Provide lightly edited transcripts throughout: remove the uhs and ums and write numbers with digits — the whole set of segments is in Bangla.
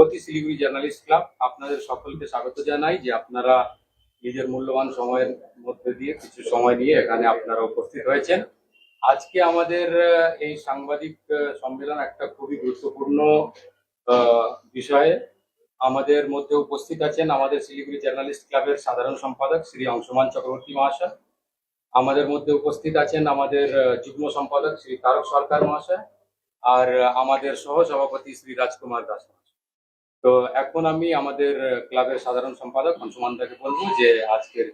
সভাপতি শিলিগুড়ি জার্নালিস্ট ক্লাব আপনাদের সকলকে স্বাগত জানাই যে আপনারা নিজের মূল্যবান সময়ের মধ্যে দিয়ে কিছু সময় নিয়ে এখানে আপনারা উপস্থিত হয়েছেন। আজকে আমাদের এই সাংবাদিক সম্মেলন একটা খুবই গুরুত্বপূর্ণ বিষয়ে। আমাদের মধ্যে উপস্থিত আছেন আমাদের শিলিগুড়ি জার্নালিস্ট ক্লাবের সাধারণ সম্পাদক শ্রী অংশুমান চক্রবর্তী মহাশয়। আমাদের মধ্যে উপস্থিত আছেন আমাদের যুগ্ম সম্পাদক শ্রী তারক সরকার মহাশয় আর আমাদের সহ সভাপতি শ্রী রাজকুমার দাস মহাশয়। তো এখন আমি আমাদের ক্লাবের সাধারণ সম্পাদক অংশুমান দাকে বলবো যে আজকের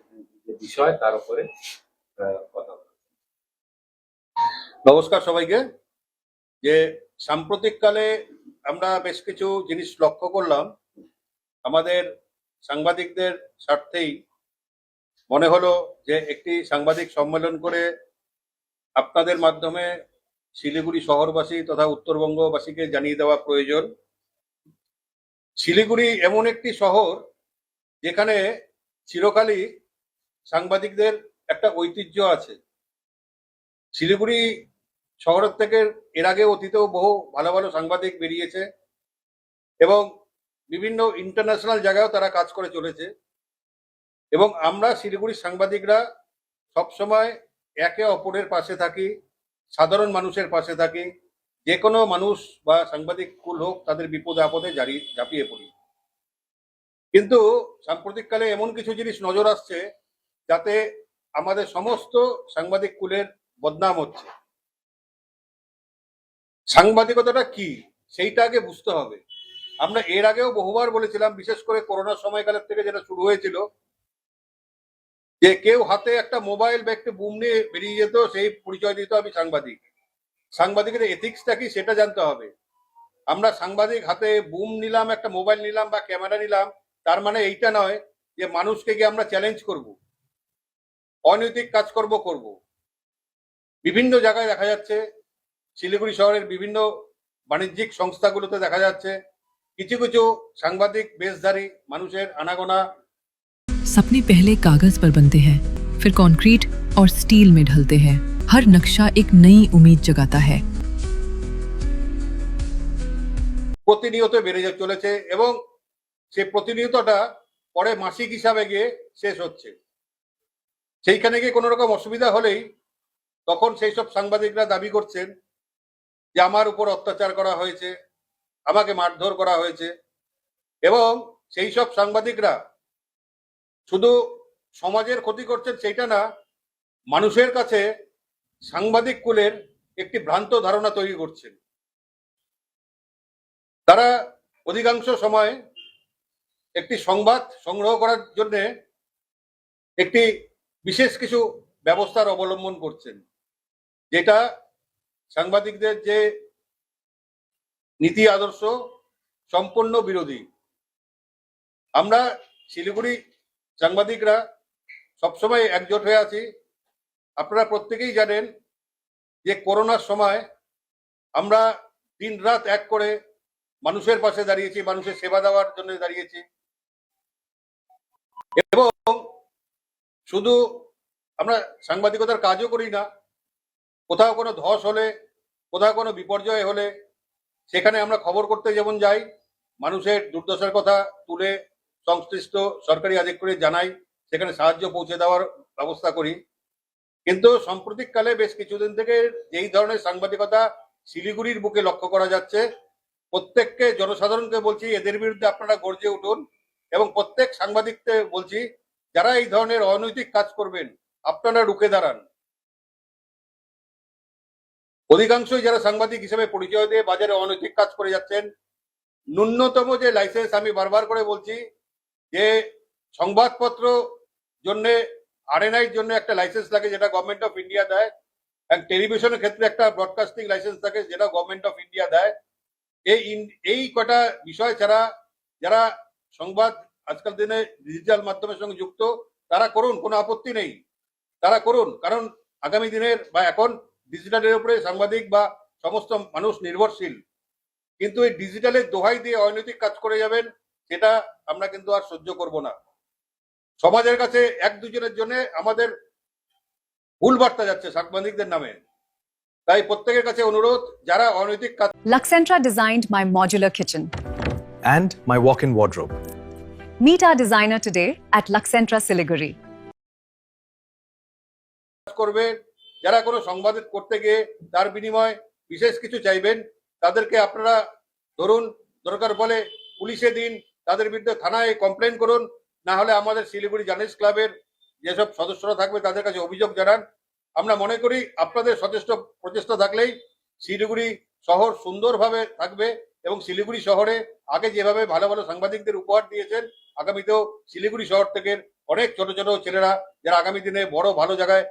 যে বিষয় তার উপরে কথা বলবো। নমস্কার সবাইকে। যে সাম্প্রতিককালে আমরা বেশ কিছু জিনিস লক্ষ্য করলাম, আমাদের সাংবাদিকদের স্বার্থেই মনে হলো যে একটি সাংবাদিক সম্মেলন করে আপনাদের মাধ্যমে শিলিগুড়ি শহরবাসী তথা উত্তরবঙ্গবাসীকে জানিয়ে দেওয়া প্রয়োজন। শিলিগুড়ি এমন একটি শহর যেখানে চিরকালই সাংবাদিকদের একটা ঐতিহ্য আছে। শিলিগুড়ি শহরের থেকে এর আগে অতীতেও বহু ভালো ভালো সাংবাদিক বেরিয়েছে এবং বিভিন্ন ইন্টারন্যাশনাল জায়গায়ও তারা কাজ করে চলেছে। এবং আমরা শিলিগুড়ির সাংবাদিকরা সবসময় একে অপরের পাশে থাকি, সাধারণ মানুষের পাশে থাকি। যে কোনো মানুষ বা সাংবাদিক কুল হোক, তাদের বিপদে আপদে ঝাঁপিয়ে পড়ি। কিন্তু সাম্প্রতিককালে এমন কিছু জিনিস নজর আসছে যাতে আমাদের সমস্ত সাংবাদিক কুলের বদনাম হচ্ছে। সাংবাদিকতাটা কি সেইটা আগে বুঝতে হবে। আমরা এর আগেও বহুবার বলেছিলাম, বিশেষ করে করোনার সময়কালের থেকে যেটা শুরু হয়েছিল, যে কেউ হাতে একটা মোবাইল বা একটা বুম নিয়ে বেরিয়ে যেত, সেই পরিচয় দিত আমি সাংবাদিক। সাংবাদিকের এথিক্সটা কি সেটা জানতে হবে। আমরা সাংবাদিক হাতে বুম নিলাম, একটা মোবাইল নিলাম বা ক্যামেরা নিলাম, তার মানে এইটা নয় যে মানুষকে গিয়ে আমরা চ্যালেঞ্জ করব, অনৈতিক কাজকর্ম করব। বিভিন্ন জায়গায় দেখা যাচ্ছে, শিলিগুড়ি শহরের বিভিন্ন বাণিজ্যিক সংস্থাগুলোতে দেখা যাচ্ছে কিছু কিছু সাংবাদিক বেশধারী মানুষের আনাগোনা। सपने पहले कागज पर बनते हैं, फिर कंक्रीट और स्टील में ढलते हैं। हर नक्शा एक नई उम्मीद जगाता है। প্রতিনিয়ত বেড়ে চলেছে এবং সেই প্রতিনিয়তটা পরে মাসিক হিসাবে গিয়ে শেষ হচ্ছে। সেইখানে গিয়ে কোনো রকম অসুবিধা হলেই তখন সেই সব সাংবাদিকরা দাবি করছেন যে আমার উপর অত্যাচার করা হয়েছে, আমাকে মারধর করা হয়েছে। এবং সেই সব সাংবাদিকরা শুধু সমাজের ক্ষতি করছেন সেইটা না, মানুষের কাছে সাংবাদিক কুলের একটি ভ্রান্ত ধারণা তৈরি করছেন। তারা অধিকাংশ সময় একটি সংবাদ সংগ্রহ করার জন্য একটি বিশেষ কিছু ব্যবস্থার অবলম্বন করছেন, যেটা সাংবাদিকদের যে নীতি আদর্শ সম্পূর্ণ বিরোধী। আমরা শিলিগুড়ি সাংবাদিকরা সবসময় একজোট হয়ে আছি। আপনারা প্রত্যেকেই জানেন যে করোনার সময় আমরা দিন রাত এক করে মানুষের পাশে দাঁড়িয়েছি, মানুষের সেবা দেওয়ার জন্য দাঁড়িয়েছি। এবং শুধু আমরা সাংবাদিকতার কাজও করি না, কোথাও কোনো ধস হলে, কোথাও কোনো বিপর্যয় হলে সেখানে আমরা খবর করতে যেমন যাই, মানুষের দুর্দশার কথা তুলে সংশ্লিষ্ট সরকারি আধিকারিক জানাই, সেখানে সাহায্য পৌঁছে দেওয়ার ব্যবস্থা করি। কিন্তু সাম্প্রতিককালে বেশ কিছুদিন থেকে যেই ধরনের সাংবাদিকতা শিলিগুড়ির বুকে লক্ষ্য করা যাচ্ছে, প্রত্যেককে জনসাধারণকে বলছি এদের বিরুদ্ধে আপনারা গর্জে উঠুন এবং প্রত্যেক সাংবাদিককে বলছি যারা এই ধরনের অনৈতিক কাজ করবেন আপনারা রুখে দাঁড়ান। অধিকাংশই যারা সাংবাদিক হিসেবে পরিচয় দিয়ে বাজারে অনৈতিক কাজ করে যাচ্ছেন, ন্যূনতম যে লাইসেন্স, আমি বারবার করে বলছি যে সংবাদপত্র জন্য আরএনআইর জন্য একটা লাইসেন্স থাকে যেটা গভর্নমেন্ট অফ ইন্ডিয়া দেয়, টেলিভিশনের ক্ষেত্রে একটা ব্রডকাস্টিং লাইসেন্স থাকে যেটা গভর্নমেন্ট অফ ইন্ডিয়া দেয়। এই কটা বিষয় ছাড়া যারা সংবাদ আজকাল দিনে ডিজিটাল মাধ্যমের সঙ্গে যুক্ত, তারা করুন, কোনো আপত্তি নেই, তারা করুন। কারণ আগামী দিনের বা এখন ডিজিটালের উপরে সাংবাদিক বা সমস্ত মানুষ নির্ভরশীল। কিন্তু এই ডিজিটালের দোহাই দিয়ে অনৈতিক কাজ করে যাবেন, সেটা আমরা কিন্তু আর সহ্য করব না। সমাজের কাছে এক দুজনের জন্য আমাদের ভুল বার্তা যাচ্ছে সাংবাদিকদের নামে। তাই প্রত্যেকের কাছে অনুরোধ, যারা অনৈতিক কাজ। Luxentra designed my modular kitchen. and my walk-in wardrobe. Meet our designer today at Luxentra Siliguri. করবেন, যারা কোনো সংবাদ করতে গিয়ে তার বিনিময়ে বিশেষ কিছু চাইবেন, তাদেরকে আপনারা ধরুন, দরকার বলে পুলিশে দিন, তাদের বিরুদ্ধে থানায় কমপ্লেন করুন, না হলে আমাদের শিলিগুড়ি জার্নালিস্ট ক্লাবের যেসব সদস্যরা থাকবে তাদের কাছে অভিযোগ জানান। আমরা মনে করি আপনাদের যথেষ্ট প্রচেষ্টা থাকলেই শিলিগুড়ি শহর সুন্দরভাবে থাকবে এবং শিলিগুড়ি শহরে আগে যেভাবে ভালো ভালো সাংবাদিকদের উপহার দিয়েছেন, আগামীতেও শিলিগুড়ি শহর থেকে অনেক ছোট ছোট ছেলেরা যারা আগামী দিনে বড় ভালো জায়গায়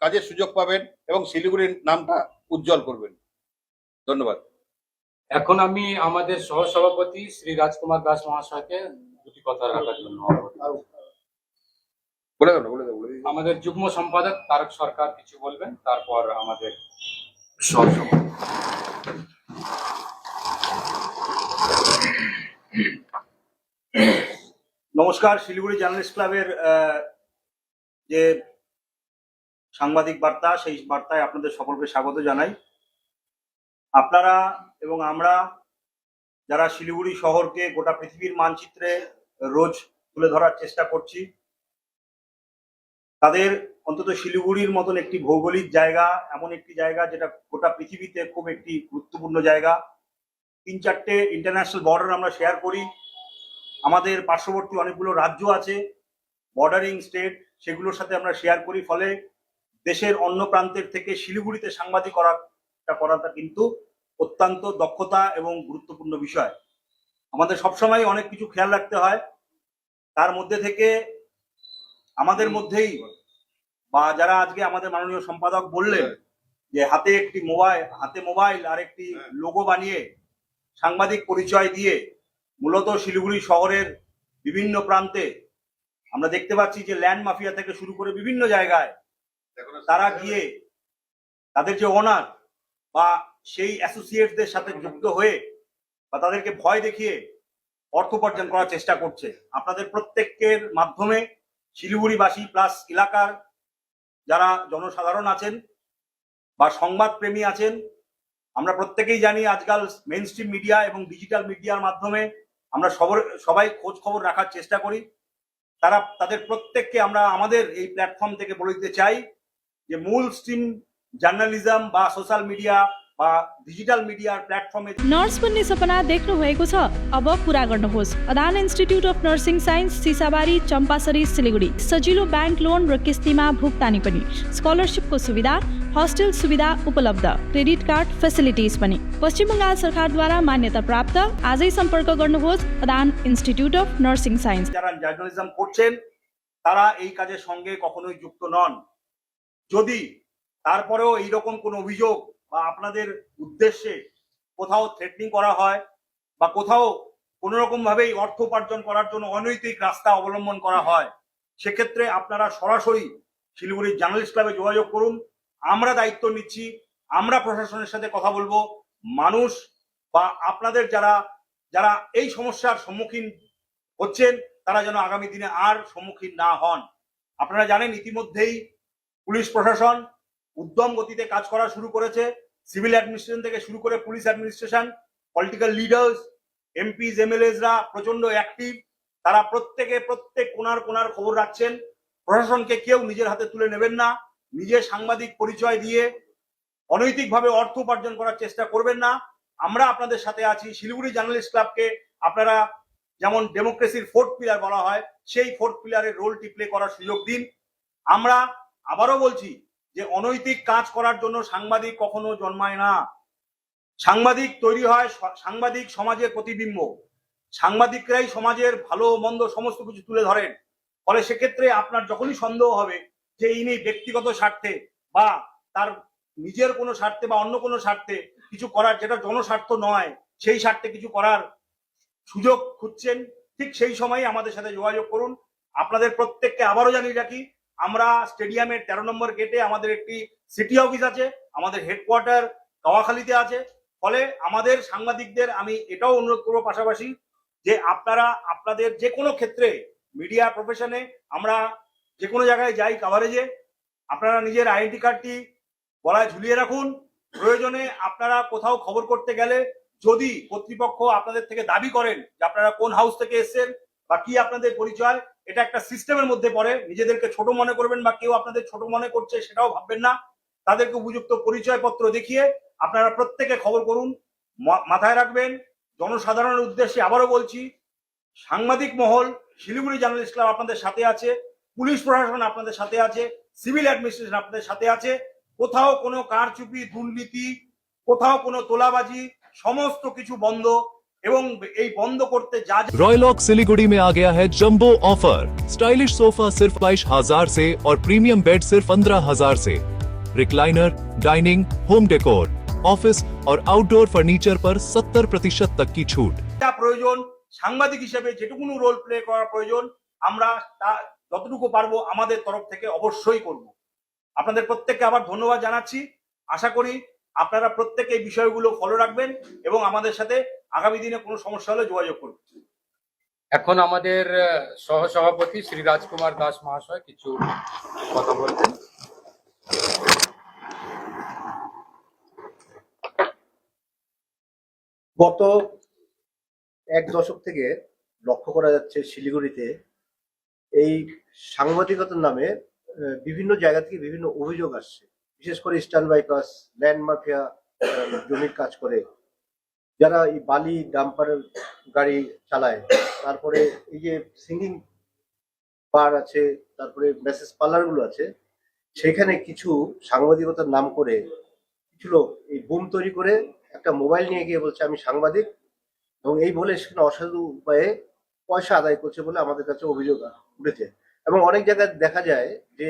কাজের সুযোগ পাবেন এবং শিলিগুড়ির নামটা উজ্জ্বল করবেন। ধন্যবাদ। এখন আমি আমাদের সহসভাপতি শ্রী রাজকুমার দাস মহাশয়কে দুটি কথা রাখার জন্য আমাদের যুগ্ম সম্পাদক তারক সরকার কিছু বলবেন, তারপর আমাদের সহসভাপতি। নমস্কার। শিলিগুড়ি জার্নালিস্ট ক্লাবের যে সাংবাদিক বার্তা, সেই বার্তায় আপনাদের সকলকে স্বাগত জানাই। আপনারা এবং আমরা যারা শিলিগুড়ি শহরকে গোটা পৃথিবীর মানচিত্রে রোজ তুলে ধরার চেষ্টা করছি, তাদের অন্তত শিলিগুড়ির মতন একটি ভৌগোলিক জায়গা, এমন একটি জায়গা যেটা গোটা পৃথিবীতে খুব একটি গুরুত্বপূর্ণ জায়গা, 3-4টে ইন্টারন্যাশনাল বর্ডার আমরা শেয়ার করি, আমাদের পার্শ্ববর্তী অনেকগুলো রাজ্য আছে, বর্ডারিং স্টেট, সেগুলোর সাথে আমরা শেয়ার করি। ফলে দেশের অন্য প্রান্তের থেকে শিলিগুড়িতে করাটা কিন্তু অত্যন্ত দক্ষতা এবং গুরুত্বপূর্ণ বিষয়। আমাদের সবসময় অনেক কিছু খেয়াল রাখতে হয়। তার মধ্যে থেকে আমাদের মধ্যেই বা যারা আজকে আমাদের মাননীয় সম্পাদক বললেন যে হাতে মোবাইল আর একটি লোগো বানিয়ে সাংবাদিক পরিচয় দিয়ে মূলত শিলিগুড়ি শহরের বিভিন্ন প্রান্তে আমরা দেখতে পাচ্ছি যে ল্যান্ড মাফিয়া থেকে শুরু করে বিভিন্ন জায়গায় তারা গিয়ে তাদের যে ওনার বা সেই অ্যাসোসিয়েটদের সাথে যুক্ত হয়ে বা তাদেরকে ভয় দেখিয়ে অর্থ উপার্জন করার চেষ্টা করছে। আপনাদের প্রত্যেকের মাধ্যমে শিলিগুড়িবাসী প্লাস এলাকার যারা জনসাধারণ আছেন বা সংবাদ প্রেমী আছেন, আমরা প্রত্যেকেই জানি আজকাল মেইন স্ট্রিম মিডিয়া এবং ডিজিটাল মিডিয়ার মাধ্যমে আমরা সবাই খোঁজ খবর রাখার চেষ্টা করি। তাদের প্রত্যেককে আমরা আমাদের এই প্ল্যাটফর্ম থেকে বলে দিতে চাই যে মূল स्ट्रीम जर्नलिज्म बा सोशल मिडिया बा डिजिटल मिडिया प्लेटफर्म नर्स बन्ने सपना देख्नु भएको छ? अब पूरा गर्नुहोस्। Adan institute of nursing science, Sisabari, Champasari, Siliguri. सजिलो ब्याङ्क लोन र किस्तीमा भुक्तानी पनि, स्कलरसिपको सुविधा, हस्टेल सुविधा उपलब्ध, क्रेडिट कार्ड फेसिलिटिज पनि। पश्चिम बङ्गाल सरकारद्वारा मान्यता प्राप्त। आजै सम्पर्क गर्नुहोस् Adan institute of nursing signs. যারা জার্নালিজম করছেন তারা এই কাজের সঙ্গে কখনোই যুক্ত নন। যদি তারপরেও এইরকম কোনো অভিযোগ বা আপনাদের উদ্দেশ্যে কোথাও থ্রেটনিং করা হয় বা কোথাও কোনো রকম ভাবেই অর্থ উপার্জন করার জন্য অনৈতিক রাস্তা অবলম্বন করা হয়, সেক্ষেত্রে আপনারা সরাসরি শিলিগুড়ি জার্নালিস্ট ক্লাবে যোগাযোগ করুন। আমরা দায়িত্ব নিচ্ছি, আমরা প্রশাসনের সাথে কথা বলবো। মানুষ বা আপনাদের যারা এই সমস্যার সম্মুখীন হচ্ছেন তারা যেন আগামী দিনে আর সম্মুখীন না হন। আপনারা জানেন ইতিমধ্যেই পুলিশ প্রশাসন উদ্যম গতিতে কাজ করা শুরু করেছে। সিভিল অ্যাডমিনিস্ট্রেশন থেকে শুরু করে police administration, political leaders, MPs, এমএলএসরা প্রচন্ড অ্যাক্টিভ। তারা প্রত্যেক কোনার খবর রাখছেন। প্রশাসনকে কেউ নিজের হাতে তুলে নেবেন না। নিজের সাংবাদিক পরিচয় দিয়ে অনৈতিকভাবে অর্থ উপার্জন করার চেষ্টা করবেন না। আমরা আপনাদের সাথে আছি। শিলিগুড়ি জার্নালিস্ট ক্লাবকে আপনারা যেমন ডেমোক্রেসির 4th পিলার বলা হয়, সেই 4th পিলারের রোলটি প্লে করার সুযোগ দিন। আমরা আবারও বলছি যে অনৈতিক কাজ করার জন্য সাংবাদিক কখনো জন্মায় না। সাংবাদিক তৈরি হয়, সাংবাদিক সমাজের প্রতিবিম্ব। সাংবাদিকরাই সমাজের ভালো মন্দ সমস্ত কিছু তুলে ধরেন। ফলে সেক্ষেত্রে আপনার যখনই সন্দেহ হবে যে ইনি ব্যক্তিগত স্বার্থে বা তার নিজের কোনো স্বার্থে বা অন্য কোনো স্বার্থে কিছু করার, যেটা জনস্বার্থ নয়, সেই স্বার্থে কিছু করার সুযোগ খুঁজছেন, ঠিক সেই সময়ই আমাদের সাথে যোগাযোগ করুন। আপনাদের প্রত্যেককে আবারও জানিয়ে রাখি, আমরা স্টেডিয়ামের 13 নম্বর গেটে আমাদের একটি সিটি অফিস আছে, আমাদের হেডকোয়ার্টার গাওয়াখালীতে আছে। ফলে আমাদের সাংবাদিকদের আমি এটাও অনুরোধ করবো পাশাপাশি যে আপনারা আপনাদের যে কোনো ক্ষেত্রে মিডিয়া প্রফেশনে আমরা যে কোনো জায়গায় যাই কভারেজে, আপনারা নিজের আইডেন্টি কার্ডটি গলায় ঝুলিয়ে রাখুন। প্রয়োজনে আপনারা কোথাও খবর করতে গেলে যদি কর্তৃপক্ষ আপনাদের থেকে দাবি করেন যে আপনারা কোন হাউস থেকে এসেছেন বা কি আপনাদের পরিচয়, এটা একটা সিস্টেমের মধ্যে পড়ে। নিজেদেরকে ছোট মনে করবেন বা কেউ আপনাদের ছোট মনে করছে সেটাও ভাববেন না। তাদেরকে উপযুক্ত পরিচয়পত্র দেখিয়ে আপনারা প্রত্যেকে খবর করুন। মাথায় রাখবেন, জনসাধারণের উদ্দেশ্যে আবারও বলছি, সাংবাদিক মহল, শিলিগুড়ি জার্নালিস্ট ক্লাব আপনাদের সাথে আছে, পুলিশ প্রশাসন আপনাদের সাথে আছে, সিভিল অ্যাডমিনিস্ট্রেশন আপনাদের সাথে আছে। কোথাও কোনো কারচুপি, দুর্নীতি, কোথাও কোনো তোলাবাজি, সমস্ত কিছু বন্ধ। এবং এই বন্ধ করতে যা रॉयलॉक सिलीगुड़ी में आ गया है जंबो ऑफर। स्टाइलिश सोफा सिर्फ 22,000 से और प्रीमियम बेड सिर्फ 15,000 से। Recliner, dining, home decor, office और आउटडोर फर्नीचर पर 70% तक की छूट। যা প্রয়োজন, সাংবাদিক হিসেবে যেটুকুনো রোল প্লে করা প্রয়োজন, আমরা তা যতটুকু পারবো আমাদের তরফ থেকে অবশ্যই করব। আপনাদের প্রত্যেককে আবার ধন্যবাদ জানাচ্ছি। আশা করি আপনারা প্রত্যেকে এই বিষয়গুলো ফলো রাখবেন এবং আমাদের সাথে আগামী দিনে কোনো সমস্যা হলে যোগাযোগ করবেন। এখন আমাদের সহসভাপতি শ্রী রাজকুমার দাস মহাশয় কিছু কথা বলবেন। গত এক দশক থেকে লক্ষ্য করা যাচ্ছে শিলিগুড়িতে এই সাংবাদিকতার নামে বিভিন্ন জায়গা থেকে বিভিন্ন অভিযোগ আসছে। বিশেষ করে ইস্টার্ন বাইপাস, ল্যান্ড মাফিয়া জমির কাজ করে, যারা এই বালি ডাম্পারের গাড়ি চালায়, তারপরে এই যে সিঙ্গিং বার আছে, তারপরে মেসেজ পার্লারগুলো আছে, সেখানে কিছু সাংবাদিকতার নাম করে কিছু লোক এই বুম তৈরি করে একটা মোবাইল নিয়ে গিয়ে বলছে আমি সাংবাদিক, এবং এই বলে সেখানে অসাধু উপায়ে পয়সা আদায় করছে বলে আমাদের কাছে অভিযোগ উঠেছে। এবং অনেক জায়গায় দেখা যায় যে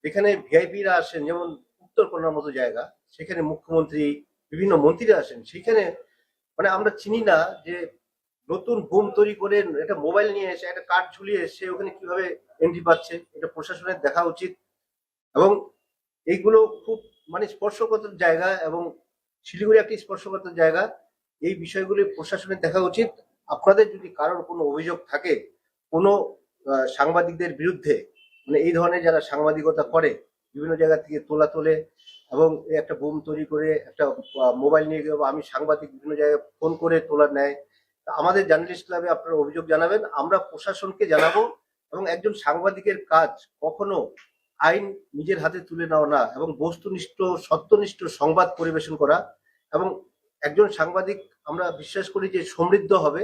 যেখানে ভিআইপিরা আসেন, যেমন উত্তরকন্যার মতো জায়গা, সেখানে মুখ্যমন্ত্রী, বিভিন্ন মন্ত্রীরা আসেন, সেখানে মানে আমরা চিনি না যে নতুন বুম তৈরি করে একটা মোবাইল নিয়ে এসে একটা কার্ড ঝুলিয়ে সে ওখানে কিভাবে এন্ট্রি পাচ্ছে, এটা প্রশাসনের দেখা উচিত। এবং এইগুলো খুব মানে স্পর্শকাতর জায়গা, এবং শিলিগুড়ি একটি স্পর্শকাতর জায়গা। এই বিষয়গুলি প্রশাসনের দেখা উচিত। আপনাদের যদি কারোর কোনো অভিযোগ থাকে কোনো সাংবাদিকদের বিরুদ্ধে, মানে এই ধরনের যারা সাংবাদিকতা করে, বিভিন্ন জায়গা থেকে তোলে এবং একটা বুম তৈরি করে একটা মোবাইল নিয়ে গিয়ে আমি সাংবাদিক, বিভিন্ন জায়গায় ফোন করে তোলা নেয়, আমাদের জার্নালিস্ট ক্লাবে আপনারা অভিযোগ জানাবেন, আমরা প্রশাসনকে জানাবো। এবং একজন সাংবাদিকের কাজ কখনো আইন নিজের হাতে তুলে নেওয়া না, এবং বস্তুনিষ্ঠ, সত্যনিষ্ঠ সংবাদ পরিবেশন করা। এবং একজন সাংবাদিক আমরা বিশ্বাস করি যে সমৃদ্ধ হবে।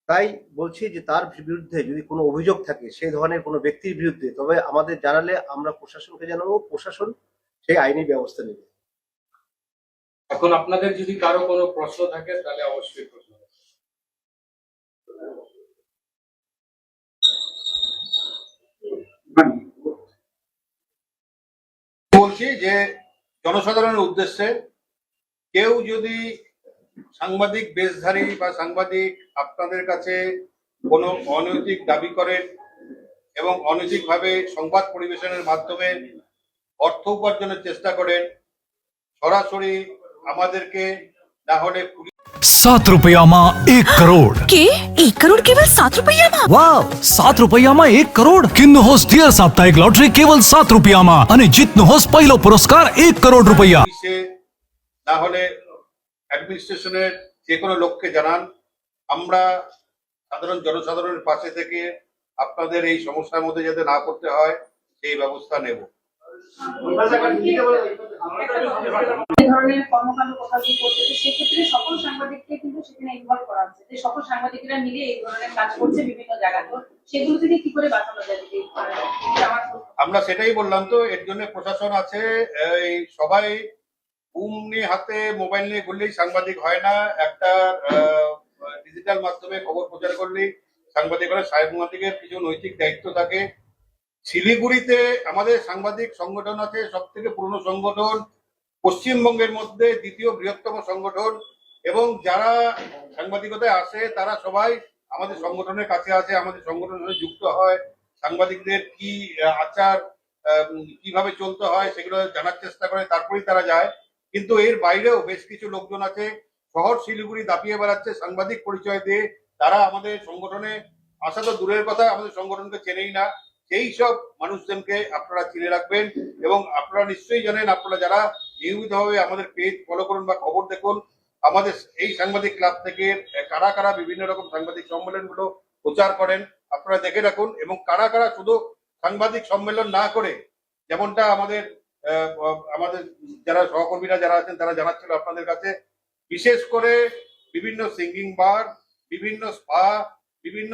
তাই বলছি যে তার বিরুদ্ধে যদি কোনো অভিযোগ থাকে সেই ধরনের কোনো ব্যক্তির বিরুদ্ধে, তবে আমাদের জানালে আমরা প্রশাসনকে জানাবো, প্রশাসন সেই আইনি ব্যবস্থা নেবে। এখন আপনাদের যদি কারো কোনো প্রশ্ন থাকে তাহলে অবশ্যই প্রশ্ন করবেন। বলছি যে জনসাধারণের উদ্দেশ্যে কেউ যদি সাংবাদিক বেশধারী বা সাংবাদিক আপনাদের কাছে কোনো অনৈতিক দাবি করেন এবং অনৈতিকভাবে সংবাদ পরিবেশনের মাধ্যমে অর্থ উপার্জনের চেষ্টা করেন, সরাসরি আমাদেরকে না হলে 7 रुपया में 1 करोड़ के 1 करोड़ केवल 7 रुपया में? वाव 7 रुपया में 1 करोड़ किन्नु होस डियर साप्ताहिक लॉटरी केवल 7 रुपया में અને જીતનો હોસ પહેલો પુરસ્કાર 1 करोड़ रुपया। পুলিশে না হলে অ্যাডমিনিস্ট্রেশনের যে কোনো লোককে জানান, আমরা সাধারণ জনসাধারণের পাশে থেকে আপনাদের এই সমস্যার মধ্যে যাতে না করতে হয় সেই ব্যবস্থা নেব। এই ধরনের কর্মকাণ্ড কোথাও কি করছে, তো সেক্ষেত্রে সকল সাংবাদিককে কিন্তু সেখানে ইনভলভ করা হচ্ছে, যে সকল সাংবাদিকরা মিলে এই ধরনের কাজ করছে বিভিন্ন জায়গায়। তো সেগুলো থেকে কি করে বাঁচানো যায়? আমরা সেটাই বললাম, তো এর জন্য প্রশাসন আছে। এই সবাই বুম নিয়ে হাতে মোবাইল নিয়ে ঘুরলেই সাংবাদিক হয় না। একটা ডিজিটাল মাধ্যমে খবর প্রচার করলেই সাংবাদিক হয়। সাংবাদিকের কিছু নৈতিক দায়িত্ব থাকে। শিলিগুড়িতে আমাদের সাংবাদিক সংগঠন আছে, সব থেকে পুরনো সংগঠন, পশ্চিমবঙ্গের মধ্যে দ্বিতীয় বৃহত্তম সংগঠন, এবং যারা সাংবাদিকতায় আসে তারা সবাই আমাদের সংগঠনের কাছে আছে, আমাদের সংগঠনের সাথে যুক্ত হয়। সাংবাদিকদের কি আচার, কিভাবে চলতে হয় সেগুলো জানার চেষ্টা করে, তারপরেই তারা যায়। কিন্তু এর বাইরেও বেশ কিছু লোকজন আছে শহর শিলিগুড়ি দাপিয়ে বেড়াচ্ছে সাংবাদিক পরিচয় দিয়ে। তারা আমাদের সংগঠনে আসা তো দূরের কথা, আমাদের সংগঠনকে চেনেই না। সেই সব মানুষজনকে আপনারা চিনে রাখবেন, এবং আপনারা নিশ্চয়ই জানেন, আপনারা যারা নিয়মিতভাবে আমাদের পেজ ফলো করুন বা খবর দেখুন, আমাদের এই সাংবাদিক ক্লাব থেকে কারা কারা বিভিন্ন রকম সাংবাদিক সম্মেলনগুলো প্রচার করেন আপনারা দেখে রাখুন, এবং কারা কারা শুধু সাংবাদিক সম্মেলন না করে, যেমনটা আমাদের আমাদের যারা সহকর্মীরা যারা আছেন তারা জানাচ্ছিল আপনাদের কাছে, বিশেষ করে বিভিন্ন সিঙ্গিং বার, বিভিন্ন স্পা, বিভিন্ন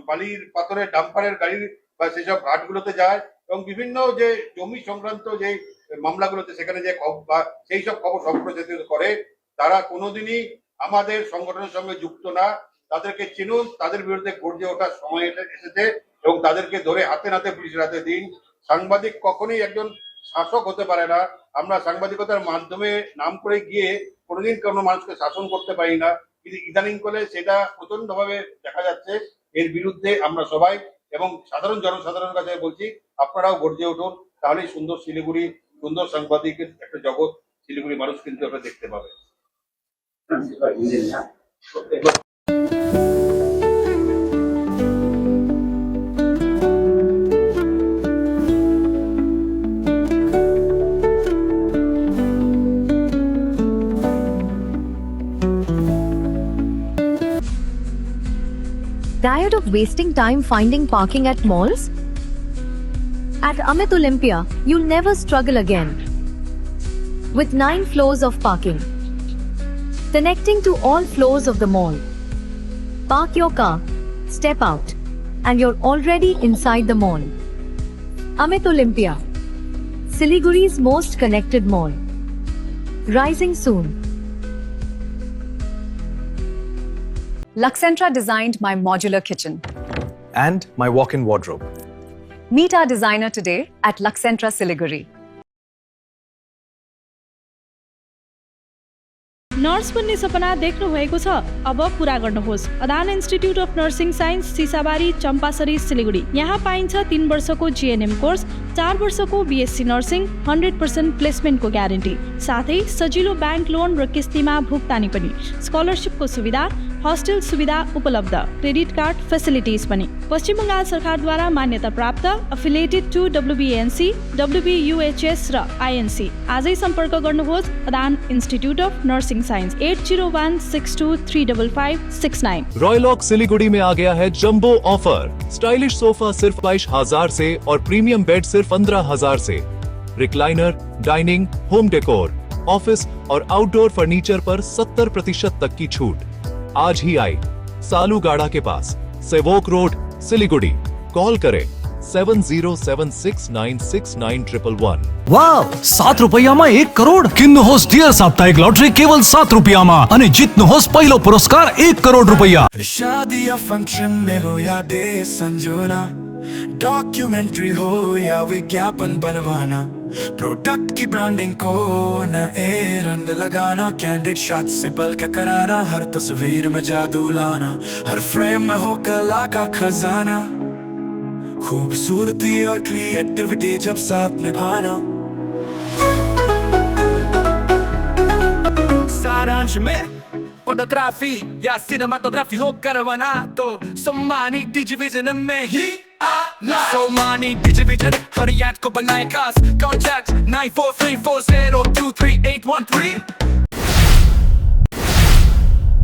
বালির পাথরের ডাম্পারের গাড়ি বা সেসব ঘাটগুলোতে যায়, এবং বিভিন্ন যে জমি সংক্রান্ত যে মামলাগুলোতে সেখানে যে বা সেই সব খবর সম্প্রচারিত করে, তারা কোনোদিনই আমাদের সংগঠনের সঙ্গে যুক্ত না। তাদেরকে চিনুন, তাদের বিরুদ্ধে গর্জে ওঠার সময় এসেছে, এবং তাদেরকে ধরে হাতে নাতে পুলিশের হাতে দিন। সাংবাদিক কখনোই একজন শাসক হতে পারে না। আমরা সাংবাদিকতার মাধ্যমে নাম করে গিয়ে কোনোদিন কোনো মানুষকে শাসন করতে পারি না, কিন্তু ইদানিং কালে সেটা প্রচন্ড ভাবে দেখা যাচ্ছে। এর বিরুদ্ধে আমরা সবাই এবং সাধারণ জনসাধারণের কাছে বলছি, আপনারাও গর্জে উঠুন, তাহলেই সুন্দর শিলিগুড়ি, সুন্দর সাংবাদিকের একটা জগৎ শিলিগুড়ি মানুষ কিন্তু ওটা দেখতে পাবে। Tired of wasting time finding parking at malls? At Amit Olympia, you'll never struggle again. With 9 floors of parking, connecting to all floors of the mall. Park your car, step out, and you're already inside the mall. Amit Olympia, Siliguri's most connected mall. Rising soon. Luxentra designed my modular kitchen. And my walk-in wardrobe. Meet our designer today at Luxentra Siliguri. Nurse बन्ने सपना देख्नु भएको छ? अब पूरा गर्नुहोस्। Adan institute of nursing science Sisabari Champasari Siliguri. यहाँ पाइन्छ 3 वर्षको जीएनएम कोर्स, 4 वर्षको बीएससी नर्सिङ, 100% प्लेसमेन्टको ग्यारेन्टी, साथै सजिलो ब्याङ्क लोन र किस्तीमा भुक्तानी पनि, स्कलरसिपको सुविधा, हस्टेल सुविधा उपलब्ध, क्रेडिट कार्ड फेसिलिटिज पनि। पश्चिम बङ्गाल सरकारद्वारा मान्यता प्राप्त, अफिलिएटेड टु WBNC, WBUHS र INC। आजै सम्पर्क गर्नुहोस् Adan institute of nursing science 8016235569। रॉयलॉक सिलीगुड़ी में आ गया है जंबो ऑफर। स्टाइलिश सोफा सिर्फ 22,000 से और प्रीमियम बेड सिर्फ 15,000 से। Recliner, dining, home decor, office और आउटडोर फर्नीचर पर 70% तक की छूट। आज ही आई सालूगाड़ा के पास, सेवोक रोड, सिलीगुड़ी। कॉल करें 7076969111। વાવ, 7 રૂપિયામાં 1 કરોડ. કિન્નોહોસ ડિયર સાપ્તાહિક લોટરી કેવલ 7 રૂપિયામાં અને જીતનોહોસ પહેલો પુરસ્કાર 1 કરોડ રૂપિયા. शादी या फंक्शन में हो या डे संजोना, डॉक्यूमेंट्री हो या विज्ञापन बनवाना, प्रोडक्ट की ब्रांडिंग को नए रंग लगाना, कैंडिड शॉट से बल्कि कराना, हर तस्वीर में जादू लाना, हर फ्रेम में हो कला का खजाना, खूबसूरती और क्रिएटिविटी जब साथ निभाना। सारांश में फोटोग्राफी या सिनेमाटोग्राफी हो करवाना तो सोमानी डिजिविजन में ही आना। सोमानी डिजिविजन हर याद को बनाए खास। कॉन्टैक्ट 9434023813।